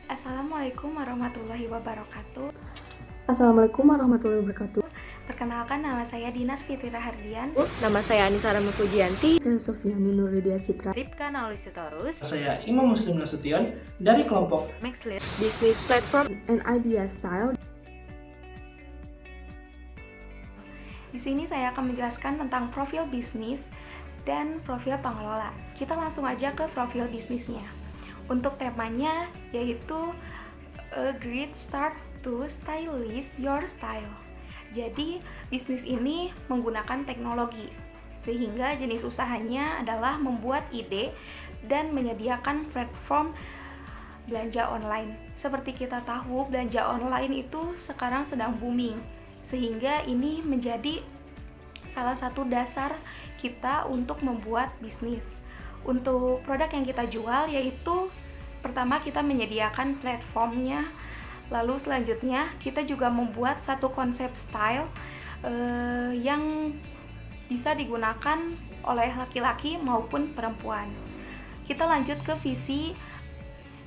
Assalamualaikum warahmatullahi wabarakatuh. Assalamualaikum warahmatullahi wabarakatuh. Perkenalkan, nama saya Dinar Fitri Rahardian. Nama saya Anissa Rama Fujianti. Saya Sofiani Nurlidia Citra. Ripka Naulistitorus. Saya Imam Muslim Nasution dari kelompok Maxlit Business Platform And Idea Style. Di sini saya akan menjelaskan tentang profil bisnis dan profil pengelola. Kita langsung aja ke profil bisnisnya. Untuk temanya yaitu A Great Start to Stylish Your Style. Jadi, bisnis ini menggunakan teknologi, sehingga jenis usahanya adalah membuat ide dan menyediakan platform belanja online. Seperti kita tahu, belanja online itu sekarang sedang booming, sehingga ini menjadi salah satu dasar kita untuk membuat bisnis. Untuk produk yang kita jual yaitu pertama kita menyediakan platformnya, lalu selanjutnya kita juga membuat satu konsep style yang bisa digunakan oleh laki-laki maupun perempuan. Kita lanjut ke visi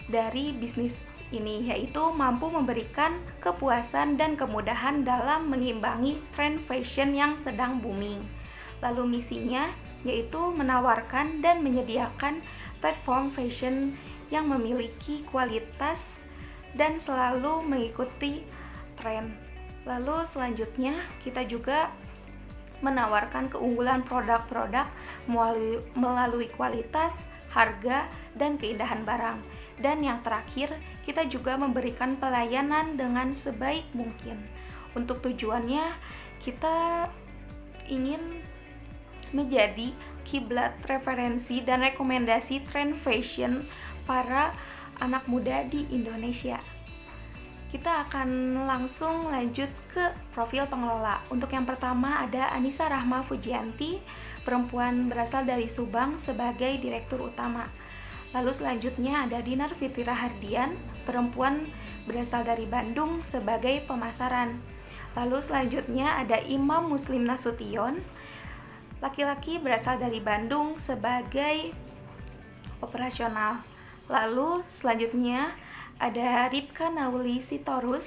dari bisnis ini, yaitu mampu memberikan kepuasan dan kemudahan dalam mengimbangi tren fashion yang sedang booming. Lalu misinya yaitu menawarkan dan menyediakan platform fashion yang memiliki kualitas dan selalu mengikuti tren. Lalu selanjutnya kita juga menawarkan keunggulan produk-produk melalui kualitas, harga, dan keindahan barang. Dan yang terakhir, kita juga memberikan pelayanan dengan sebaik mungkin. Untuk tujuannya, kita ingin menjadi kiblat referensi dan rekomendasi tren fashion para anak muda di Indonesia. Kita akan langsung lanjut ke profil pengelola. Untuk yang pertama ada Anissa Rahma Fujianti, perempuan berasal dari Subang sebagai direktur utama. Lalu selanjutnya ada Dinar Fitri Rahardian, perempuan berasal dari Bandung sebagai pemasaran. Lalu selanjutnya ada Imam Muslim Nasution, laki-laki berasal dari Bandung sebagai operasional. Lalu selanjutnya ada Ripka Naulistitorus,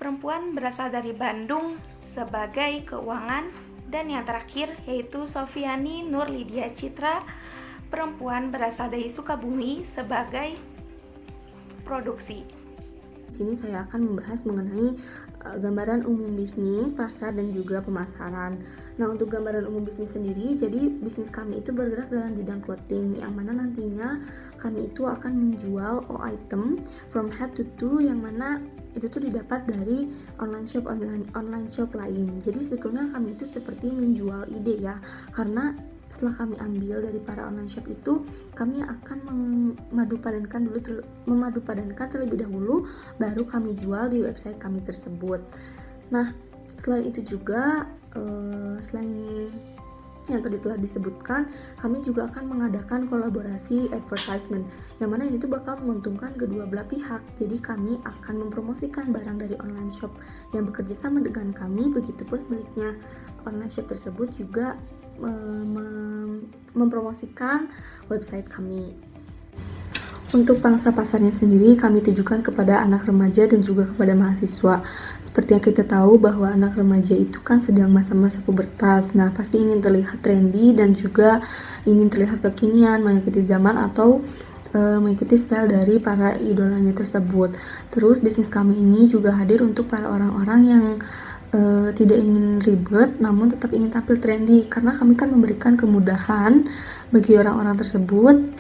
perempuan berasal dari Bandung sebagai keuangan. Dan yang terakhir yaitu Sofiani Nurlidia Citra, perempuan berasal dari Sukabumi sebagai produksi. Di sini saya akan membahas mengenai gambaran umum bisnis, pasar, dan juga pemasaran. Nah, untuk gambaran umum bisnis sendiri, jadi bisnis kami itu bergerak dalam bidang clothing, yang mana nantinya kami itu akan menjual all item from head to toe, yang mana itu tuh didapat dari online shop lain. Jadi sebetulnya kami itu seperti menjual ide ya, karena setelah kami ambil dari para online shop itu, kami akan memadupadankan terlebih dahulu, baru kami jual di website kami tersebut. Nah, selain itu juga, selain yang tadi telah disebutkan, kami juga akan mengadakan kolaborasi advertisement, yang mana itu bakal menguntungkan kedua belah pihak. Jadi kami akan mempromosikan barang dari online shop yang bekerja sama dengan kami, begitu pun sebaliknya online shop tersebut juga mempromosikan website kami. Untuk pangsa pasarnya sendiri kami tujukan kepada anak remaja dan juga kepada mahasiswa. Seperti yang kita tahu bahwa anak remaja itu kan sedang masa-masa pubertas. Nah, pasti ingin terlihat trendy dan juga ingin terlihat kekinian, mengikuti zaman atau mengikuti style dari para idolanya tersebut. Terus bisnis kami ini juga hadir untuk para orang-orang yang tidak ingin ribet namun tetap ingin tampil trendy, karena kami kan memberikan kemudahan bagi orang-orang tersebut,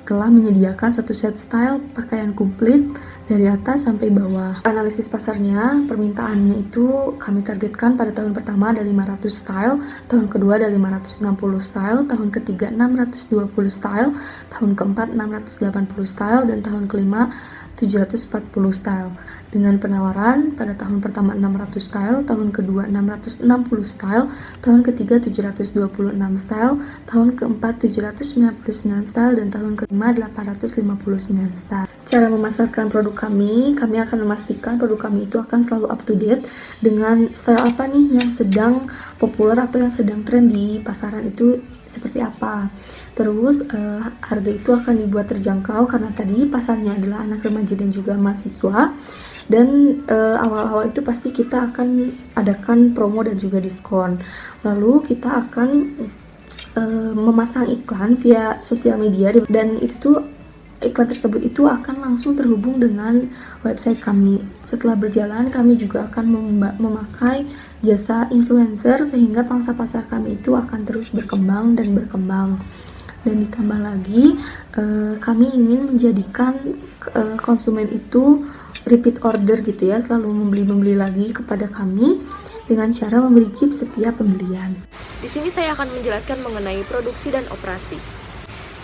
telah menyediakan satu set style pakaian komplit dari atas sampai bawah. Analisis pasarnya, permintaannya itu kami targetkan pada tahun pertama ada 500 style, tahun kedua ada 560 style, tahun ketiga 620 style, tahun keempat 680 style, dan tahun kelima 740 style. Dengan penawaran pada tahun pertama 600 style, tahun kedua 660 style, tahun ketiga 726 style, tahun keempat 799 style, dan tahun kelima 859 style. Cara memasarkan produk kami akan memastikan produk kami itu akan selalu up to date dengan style apa nih yang sedang populer atau yang sedang tren di pasaran itu seperti apa. Terus harga itu akan dibuat terjangkau karena tadi pasarnya adalah anak remaja dan juga mahasiswa. Dan awal-awal itu pasti kita akan adakan promo dan juga diskon. Lalu kita akan memasang iklan via sosial media, dan itu tuh iklan tersebut itu akan langsung terhubung dengan website kami. Setelah berjalan, kami juga akan memakai jasa influencer sehingga pangsa pasar kami itu akan terus berkembang dan berkembang. Dan ditambah lagi, kami ingin menjadikan konsumen itu repeat order gitu ya, selalu membeli lagi kepada kami dengan cara memberi gift setiap pembelian. Di sini saya akan menjelaskan mengenai produksi dan operasi.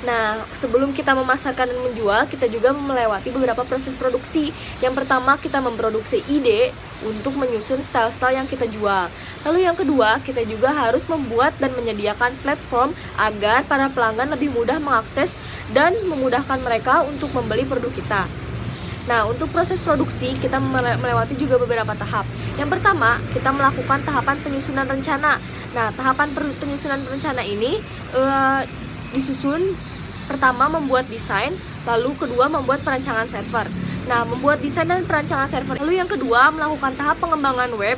Nah, sebelum kita memasarkan dan menjual, kita juga melewati beberapa proses produksi. Yang pertama, kita memproduksi ide untuk menyusun style-style yang kita jual. Lalu yang kedua, kita juga harus membuat dan menyediakan platform agar para pelanggan lebih mudah mengakses dan memudahkan mereka untuk membeli produk kita. Nah, untuk proses produksi, kita melewati juga beberapa tahap. Yang pertama, kita melakukan tahapan penyusunan rencana. Nah, tahapan penyusunan rencana ini disusun pertama membuat desain, lalu kedua membuat perancangan server. Nah, membuat desain dan perancangan server. Lalu yang kedua melakukan tahap pengembangan web,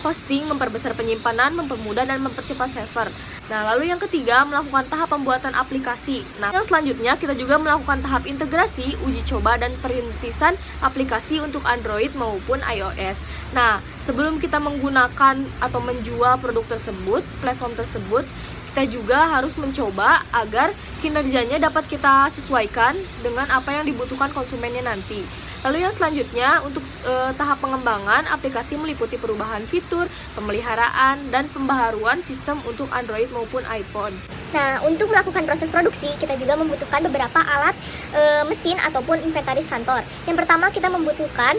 hosting, memperbesar penyimpanan, mempermudah dan mempercepat server. Nah, lalu yang ketiga melakukan tahap pembuatan aplikasi. Nah, yang selanjutnya kita juga melakukan tahap integrasi, uji coba dan perintisan aplikasi untuk Android maupun iOS. Nah, sebelum kita menggunakan atau menjual produk tersebut, platform tersebut, kita juga harus mencoba agar kinerjanya dapat kita sesuaikan dengan apa yang dibutuhkan konsumennya nanti. Lalu yang selanjutnya untuk tahap pengembangan aplikasi meliputi perubahan fitur, pemeliharaan, dan pembaharuan sistem untuk Android maupun iPhone. Nah, untuk melakukan proses produksi, kita juga membutuhkan beberapa alat mesin ataupun inventaris kantor. Yang pertama kita membutuhkan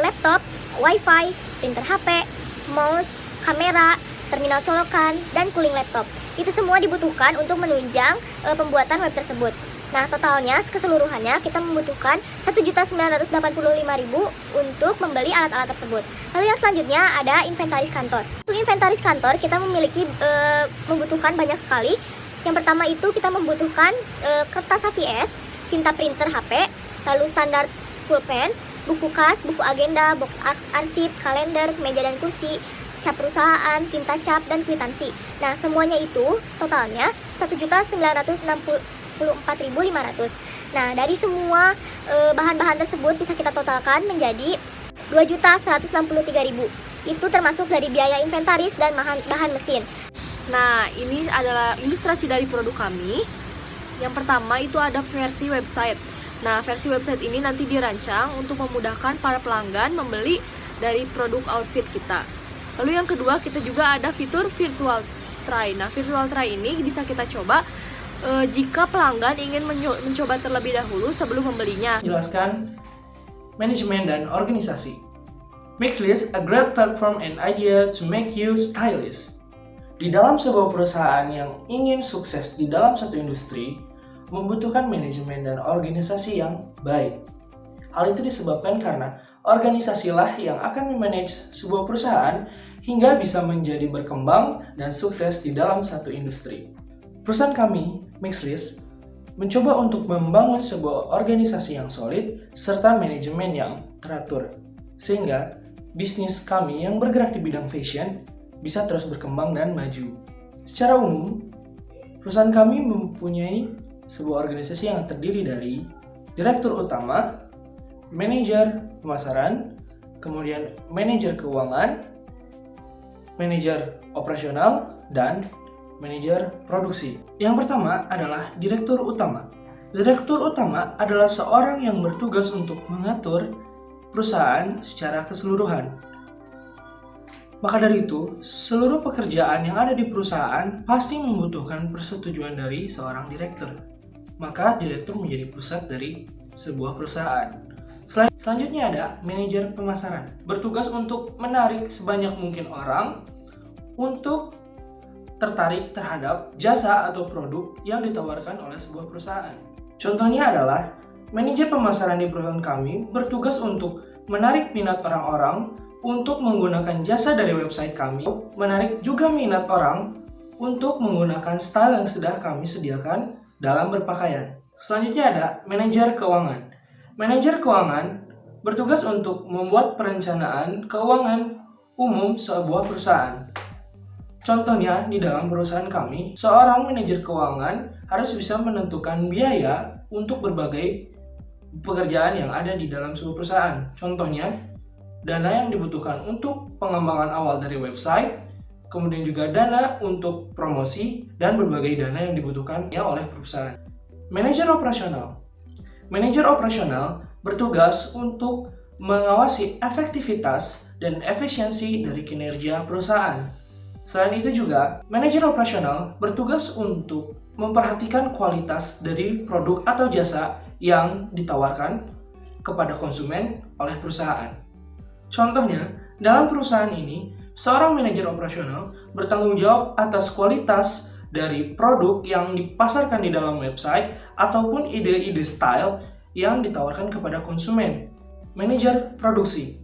laptop, wifi, printer HP, mouse, kamera, terminal colokan, dan cooling laptop. Itu semua dibutuhkan untuk menunjang pembuatan web tersebut. Nah, totalnya keseluruhannya kita membutuhkan 1.985.000 untuk membeli alat-alat tersebut. Lalu yang selanjutnya ada inventaris kantor. Untuk inventaris kantor kita membutuhkan banyak sekali. Yang pertama itu kita membutuhkan kertas HVS, tinta printer HP, lalu standar pulpen, buku kas, buku agenda, box arsip, kalender, meja dan kursi, cap perusahaan, tinta cap, dan kwitansi. Nah, semuanya itu totalnya 1.964.500. Nah, dari semua bahan-bahan tersebut bisa kita totalkan menjadi 2.163.000. Itu termasuk dari biaya inventaris dan bahan mesin. Nah, ini adalah ilustrasi dari produk kami. Yang pertama itu ada versi website. Nah, versi website ini nanti dirancang untuk memudahkan para pelanggan membeli dari produk outfit kita. Lalu yang kedua, kita juga ada fitur virtual try. Nah, virtual try ini bisa kita coba jika pelanggan ingin mencoba terlebih dahulu sebelum membelinya. Jelaskan manajemen dan organisasi. Mixlist, a great platform and idea to make you stylish. Di dalam sebuah perusahaan yang ingin sukses di dalam satu industri, membutuhkan manajemen dan organisasi yang baik. Hal itu disebabkan karena organisasilah yang akan memanage sebuah perusahaan hingga bisa menjadi berkembang dan sukses di dalam satu industri. Perusahaan kami, Mixlist, mencoba untuk membangun sebuah organisasi yang solid serta manajemen yang teratur, sehingga bisnis kami yang bergerak di bidang fashion bisa terus berkembang dan maju. Secara umum, perusahaan kami mempunyai sebuah organisasi yang terdiri dari direktur utama, manajer pemasaran, kemudian manajer keuangan, manajer operasional, dan manajer produksi. Yang pertama adalah direktur utama. Direktur utama adalah seorang yang bertugas untuk mengatur perusahaan secara keseluruhan. Maka dari itu, seluruh pekerjaan yang ada di perusahaan pasti membutuhkan persetujuan dari seorang direktur. Maka direktur menjadi pusat dari sebuah perusahaan. Selanjutnya ada manajer pemasaran. Bertugas untuk menarik sebanyak mungkin orang untuk tertarik terhadap jasa atau produk yang ditawarkan oleh sebuah perusahaan. Contohnya adalah manajer pemasaran di perusahaan kami bertugas untuk menarik minat orang-orang untuk menggunakan jasa dari website kami, menarik juga minat orang untuk menggunakan style yang sudah kami sediakan dalam berpakaian. Selanjutnya ada manajer keuangan. Manajer keuangan bertugas untuk membuat perencanaan keuangan umum sebuah perusahaan. Contohnya, di dalam perusahaan kami, seorang manajer keuangan harus bisa menentukan biaya untuk berbagai pekerjaan yang ada di dalam sebuah perusahaan. Contohnya, dana yang dibutuhkan untuk pengembangan awal dari website, kemudian juga dana untuk promosi, dan berbagai dana yang dibutuhkan oleh perusahaan. Manajer operasional. Manajer operasional bertugas untuk mengawasi efektivitas dan efisiensi dari kinerja perusahaan. Selain itu juga, manajer operasional bertugas untuk memperhatikan kualitas dari produk atau jasa yang ditawarkan kepada konsumen oleh perusahaan. Contohnya, dalam perusahaan ini, seorang manajer operasional bertanggung jawab atas kualitas dari produk yang dipasarkan di dalam website ataupun ide-ide style yang ditawarkan kepada konsumen. Manajer produksi.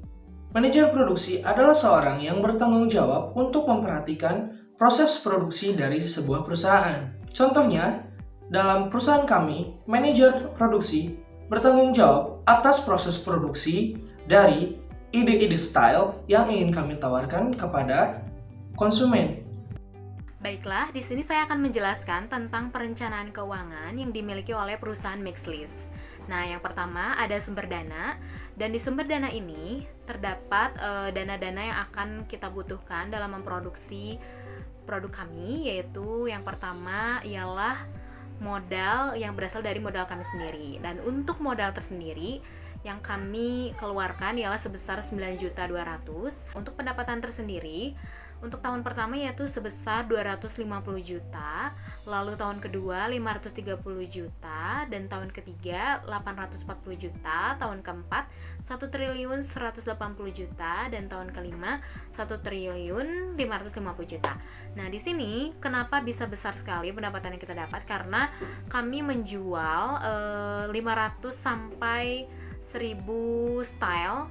Manajer produksi adalah seorang yang bertanggung jawab untuk memperhatikan proses produksi dari sebuah perusahaan. Contohnya, dalam perusahaan kami, manajer produksi bertanggung jawab atas proses produksi dari ide-ide style yang ingin kami tawarkan kepada konsumen. Baiklah, di sini saya akan menjelaskan tentang perencanaan keuangan yang dimiliki oleh perusahaan Mixlist. Nah, yang pertama ada sumber dana, dan di sumber dana ini terdapat dana-dana yang akan kita butuhkan dalam memproduksi produk kami, yaitu yang pertama ialah modal yang berasal dari modal kami sendiri. Dan untuk modal tersendiri yang kami keluarkan ialah sebesar 9.200.000. Untuk pendapatan tersendiri untuk tahun pertama yaitu sebesar 250 juta, lalu tahun kedua 530 juta, dan tahun ketiga 840 juta, tahun keempat 1.180 juta, dan tahun kelima 1.550 juta. Nah, di sini kenapa bisa besar sekali pendapatan yang kita dapat? Karena kami menjual 500 sampai 1.000 style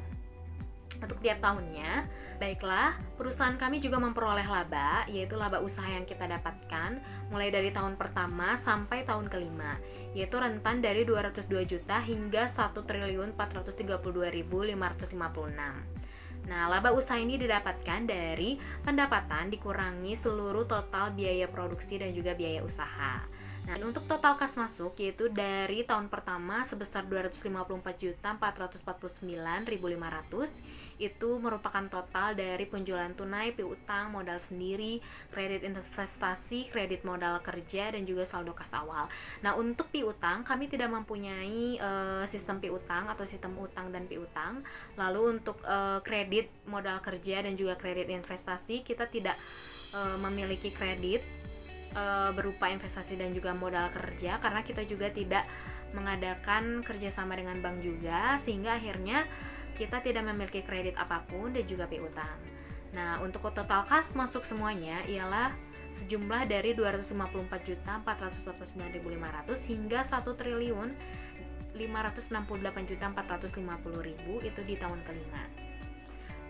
untuk tiap tahunnya. Baiklah, perusahaan kami juga memperoleh laba, yaitu laba usaha yang kita dapatkan mulai dari tahun pertama sampai tahun kelima, yaitu rentan dari 202 juta hingga 1.432.556. Nah, laba usaha ini didapatkan dari pendapatan dikurangi seluruh total biaya produksi dan juga biaya usaha. Nah, untuk total kas masuk yaitu dari tahun pertama sebesar 254.449.500, itu merupakan total dari penjualan tunai, piutang, modal sendiri, kredit investasi, kredit modal kerja, dan juga saldo kas awal. Nah, untuk piutang kami tidak mempunyai sistem piutang atau sistem utang dan piutang. Lalu untuk kredit modal kerja dan juga kredit investasi kita tidak memiliki kredit berupa investasi dan juga modal kerja, karena kita juga tidak mengadakan kerjasama dengan bank juga, sehingga akhirnya kita tidak memiliki kredit apapun dan juga piutang. Nah, untuk total kas masuk semuanya ialah sejumlah dari 254.449.500 hingga 1.568.450.000 itu di tahun kelima.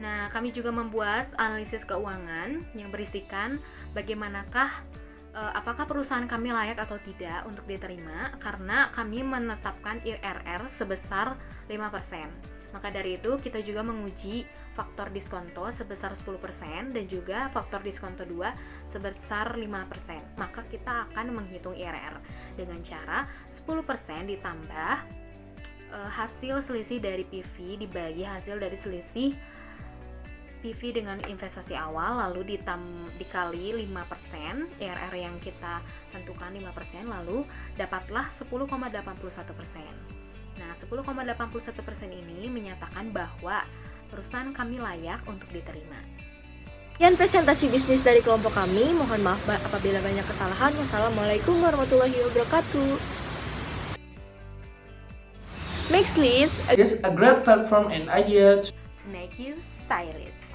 Nah, kami juga membuat analisis keuangan yang berisikan bagaimanakah apakah perusahaan kami layak atau tidak untuk diterima, karena kami menetapkan IRR sebesar 5%. Maka dari itu kita juga menguji faktor diskonto sebesar 10% dan juga faktor diskonto 2 sebesar 5%. Maka kita akan menghitung IRR dengan cara 10% ditambah hasil selisih dari PV dibagi hasil dari selisih PV dengan investasi awal, lalu dikali 5%, IRR yang kita tentukan 5%, lalu dapatlah 10,81%. Nah, 10,81% ini menyatakan bahwa perusahaan kami layak untuk diterima. Sekian presentasi bisnis dari kelompok kami. Mohon maaf apabila banyak kesalahan. Wassalamualaikum warahmatullahi wabarakatuh. Mixlist is a great platform and idea To make you stylish.